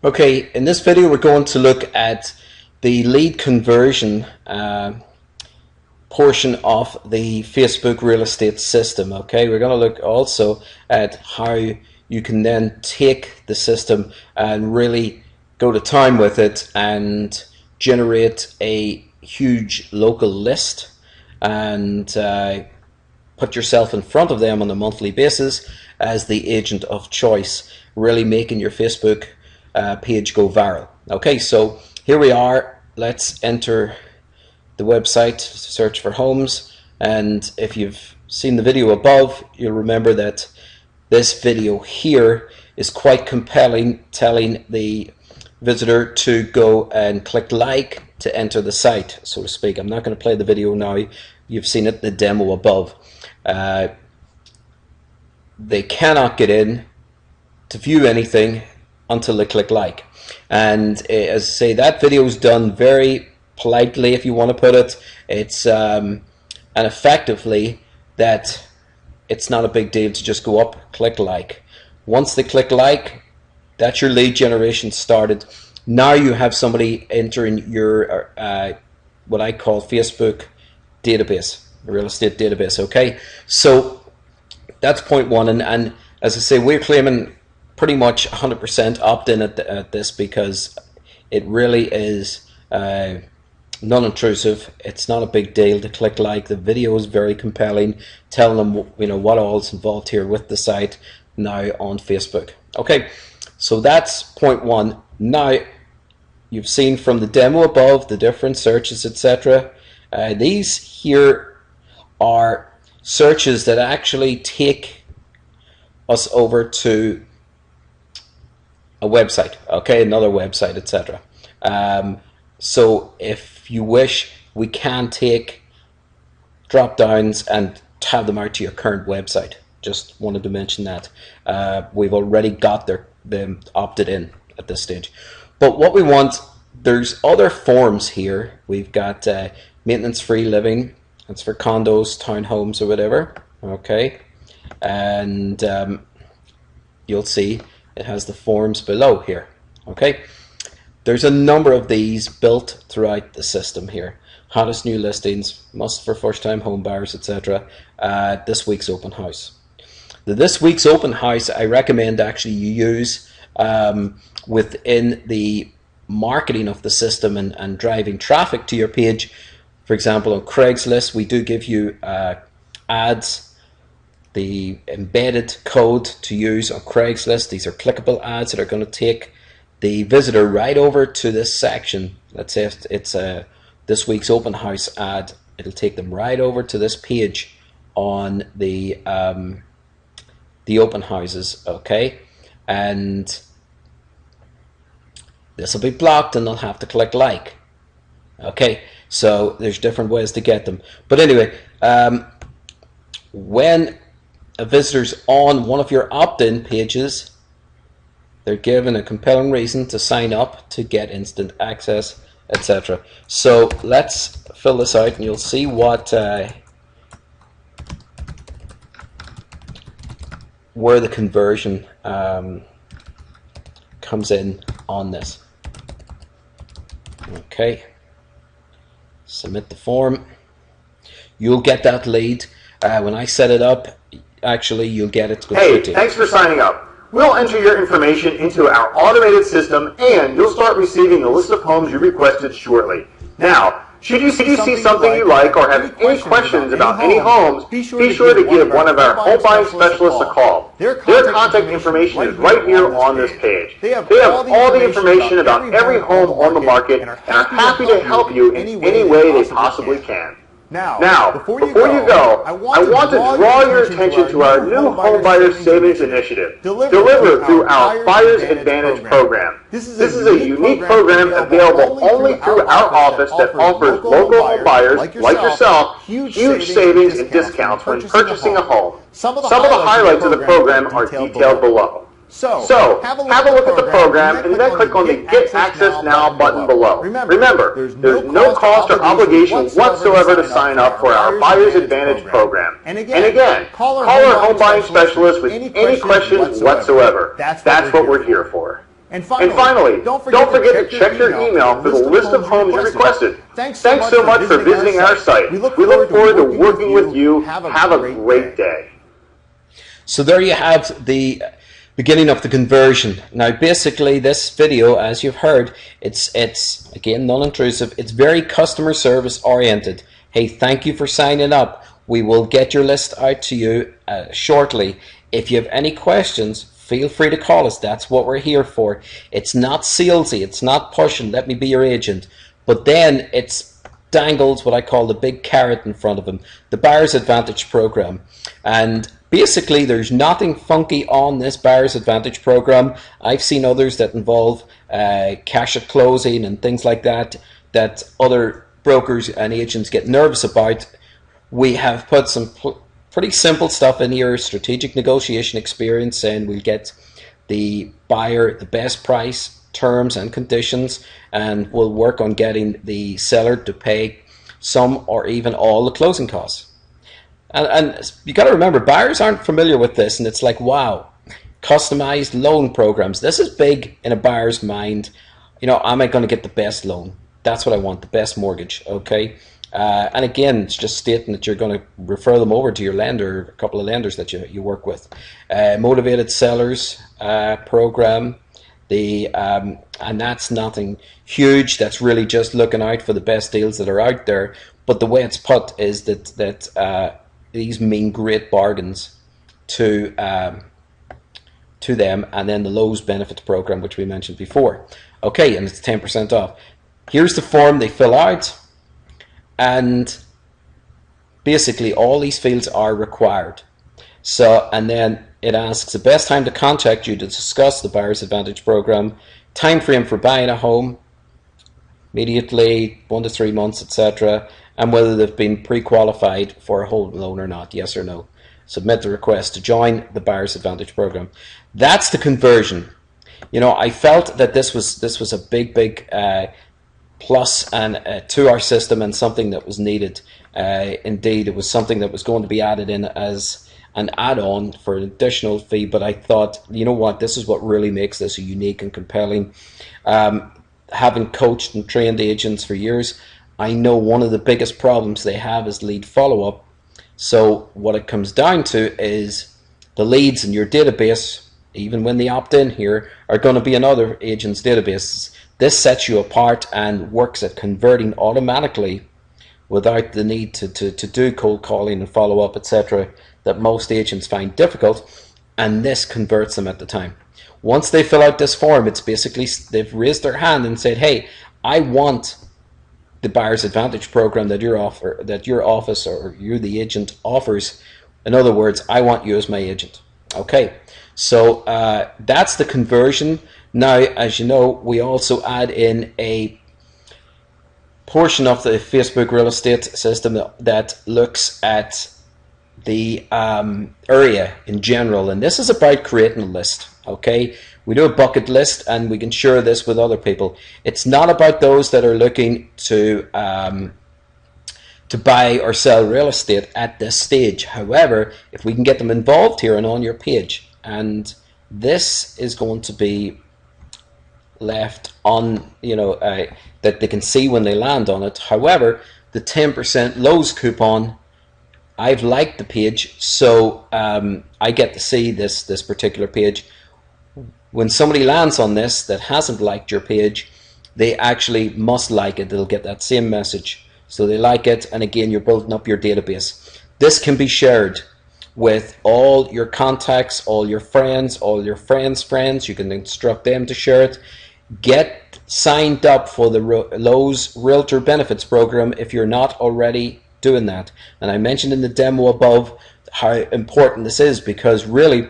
Okay, in this video we're going to look at the lead conversion portion of the Facebook real estate system. Okay, we're going to look also at how you can then take the system and really go to town with it and generate a huge local list and put yourself in front of them on a monthly basis as the agent of choice, really making your Facebook page go viral. Okay, so here we are. Let's enter the website, search for homes, and if you've seen the video above, you'll remember that this video here is quite compelling, telling the visitor to go and click like to enter the site, so to speak. I'm not going to play the video now. You've seen it, the demo above. They cannot get in to view anything until they click like. And as I say, that video is done very politely, if you want to put it. It's and effectively that it's not a big deal to just go up, click like. Once they click like, that's your lead generation started. Now you have somebody entering your what I call Facebook database, a real estate database. Okay, so that's point one, and as I say, we're claiming pretty much 100% opt-in at this because it really is non-intrusive. It's not a big deal to click like. The video is very compelling, telling them, you know, what all is involved here with the site now on Facebook. Okay, so that's point one. Now you've seen from the demo above the different searches, etc. These here are searches that actually take us over to a website, okay, another website, etc. So if you wish, we can take drop downs and tab them out to your current website. Just wanted to mention that. We've already got them opted in at this stage. But what we want, there's other forms here. We've got maintenance free living. That's for condos, townhomes, or whatever. Okay, and you'll see it has the forms below here. Okay, there's a number of these built throughout the system here. Hottest new listings, must for first-time home buyers, etc. This week's open house. This week's open house, I recommend actually you use within the marketing of the system and driving traffic to your page. For example, on Craigslist, we do give you ads, the embedded code to use on Craigslist. These are clickable ads that are going to take the visitor right over to this section. Let's say if it's this week's open house ad, it'll take them right over to this page on the open houses. Okay, and this will be blocked and they'll have to click like. Okay, so there's different ways to get them. But anyway, when a visitor's on one of your opt-in pages, they're given a compelling reason to sign up to get instant access, etc. So let's fill this out and you'll see what where the conversion comes in on this. Okay, submit the form. You'll get that lead. When I set it up, actually you'll get it. Hey, thanks for signing up. We'll enter your information into our automated system and you'll start receiving the list of homes you requested shortly. Now, should you see something you like or have any questions about any homes, be sure to give one of our home buying specialists a call. Their contact information is right here on this page. They have all the information about every home on the market and are happy to help you in any way they possibly can. Now, before you go, I want to draw your attention to our new Home Buyers Savings Initiative, delivered through our Buyers Advantage program. This is a unique program available only through our office that offers local home buyers like yourself huge savings and discounts when purchasing a home. Some of the highlights of the program are detailed below. So, have a look at the program and then click on the Get Access Now button below. Remember, there's no cost or obligation whatsoever to sign up for our Buyer's Advantage program. And again, call our home buying specialist with any questions whatsoever. That's what we're here for. And finally, don't forget to check your email for the list of homes you requested. Thanks so much for visiting our site. We look forward to working with you. Have a great day. So there you have the beginning of the conversion. Now basically this video, as you've heard, it's again non-intrusive. It's very customer service oriented. Hey, thank you for signing up. We will get your list out to you shortly. If you have any questions, feel free to call us. That's what we're here for. It's not salesy. It's not pushing, let me be your agent. But then it's dangles what I call the big carrot in front of them, the Buyer's Advantage program. And basically there's nothing funky on this Buyer's Advantage program. I've seen others that involve cash at closing and things like that, that other brokers and agents get nervous about. We have put some pretty simple stuff in here, strategic negotiation experience, and we'll get the buyer the best price, terms and conditions, and we'll work on getting the seller to pay some or even all the closing costs. And you got to remember, buyers aren't familiar with this, and it's like, wow, customized loan programs. This is big in a buyer's mind. You know, am I going to get the best loan? That's what I want, the best mortgage, okay? And again, it's just stating that you're going to refer them over to your lender, a couple of lenders that you work with. Motivated sellers program, and that's nothing huge. That's really just looking out for the best deals that are out there. But the way it's put is that these mean great bargains to them, and then the Lowe's Benefits program, which we mentioned before. Okay, and it's 10% off. Here's the form they fill out. And basically all these fields are required. So, and then it asks the best time to contact you to discuss the Buyer's Advantage program, time frame for buying a home, immediately, 1 to 3 months, etc., and whether they've been pre-qualified for a home loan or not, yes or no. Submit the request to join the Buyer's Advantage program. That's the conversion. You know, I felt that this was a big plus and to our system, and something that was needed. Indeed, it was something that was going to be added in as an add-on for an additional fee, but I thought, you know what, this is what really makes this a unique and compelling. Having coached and trained agents for years, I know one of the biggest problems they have is lead follow-up. So what it comes down to is the leads in your database, even when they opt in here, are going to be in other agents' databases. This sets you apart and works at converting automatically without the need to do cold calling and follow-up, etc., that most agents find difficult, and this converts them at the time. Once they fill out this form, it's basically they've raised their hand and said, hey, I want the Buyer's Advantage program that your office or you, the agent, offers. In other words, I want you as my agent. Okay, so that's the conversion. Now, as you know, we also add in a portion of the Facebook real estate system that looks at the area in general, and this is about creating a list. Okay, we do a bucket list, and we can share this with other people. It's not about those that are looking to buy or sell real estate at this stage. However, if we can get them involved here and on your page, and this is going to be left on, you know, that they can see when they land on it. However, the 10% Lowe's coupon, I've liked the page, so I get to see this particular page. When somebody lands on this that hasn't liked your page, they actually must like it. They'll get that same message. So they like it, and again, you're building up your database. This can be shared with all your contacts, all your friends, all your friends' friends. You can instruct them to share it. Get signed up for the Lowe's Realtor Benefits program if you're not already doing that. And I mentioned in the demo above how important this is, because really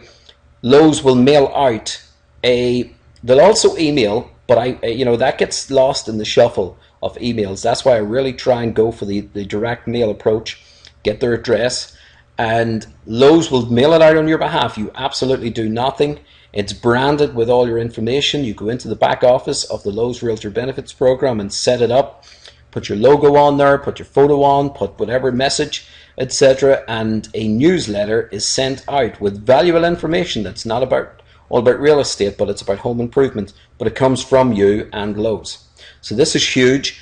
Lowe's will mail out they'll also email, but that gets lost in the shuffle of emails. That's why I really try and go for the direct mail approach. Get their address, and Lowe's will mail it out on your behalf. You absolutely do nothing. It's branded with all your information. You go into the back office of the Lowe's Realtor Benefits program and set it up. Put your logo on there, put your photo on, put whatever message, etc. And a newsletter is sent out with valuable information that's not about all about real estate, but it's about home improvement, but it comes from you and Lowe's. So this is huge.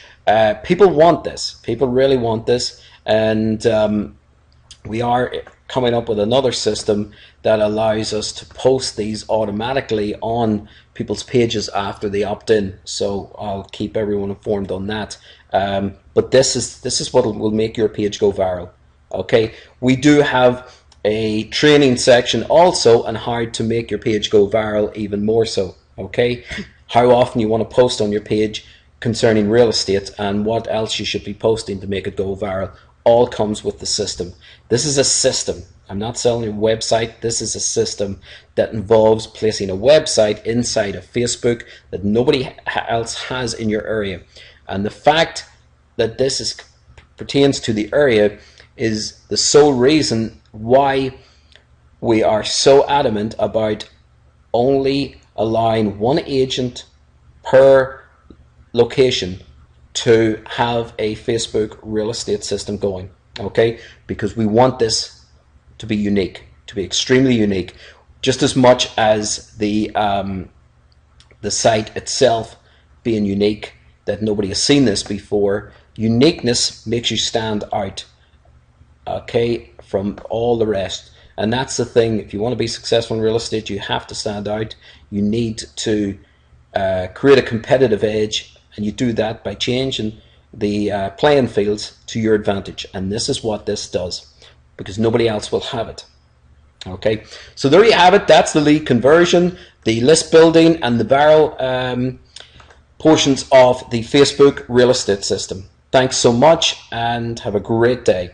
People want this. People really want this, and we are coming up with another system that allows us to post these automatically on people's pages after they opt in. So I'll keep everyone informed on that. But this is what will make your page go viral. Okay, we do have a training section also on how to make your page go viral even more so. Okay, how often you want to post on your page concerning real estate and what else you should be posting to make it go viral, all comes with the system. This is a system. I'm not selling a website. This is a system that involves placing a website inside of Facebook that nobody else has in your area. And the fact that this pertains to the area is the sole reason why we are so adamant about only allowing one agent per location to have a Facebook real estate system going. Okay, because we want this to be unique, to be extremely unique, just as much as the site itself being unique, that nobody has seen this before. Uniqueness makes you stand out, okay, from all the rest. And that's the thing. If you want to be successful in real estate, you have to stand out. You need to create a competitive edge, and you do that by changing the playing fields to your advantage. And this is what this does, because nobody else will have it. Okay, so there you have it. That's the lead conversion, the list building, and the viral portions of the Facebook real estate system. Thanks so much, and have a great day.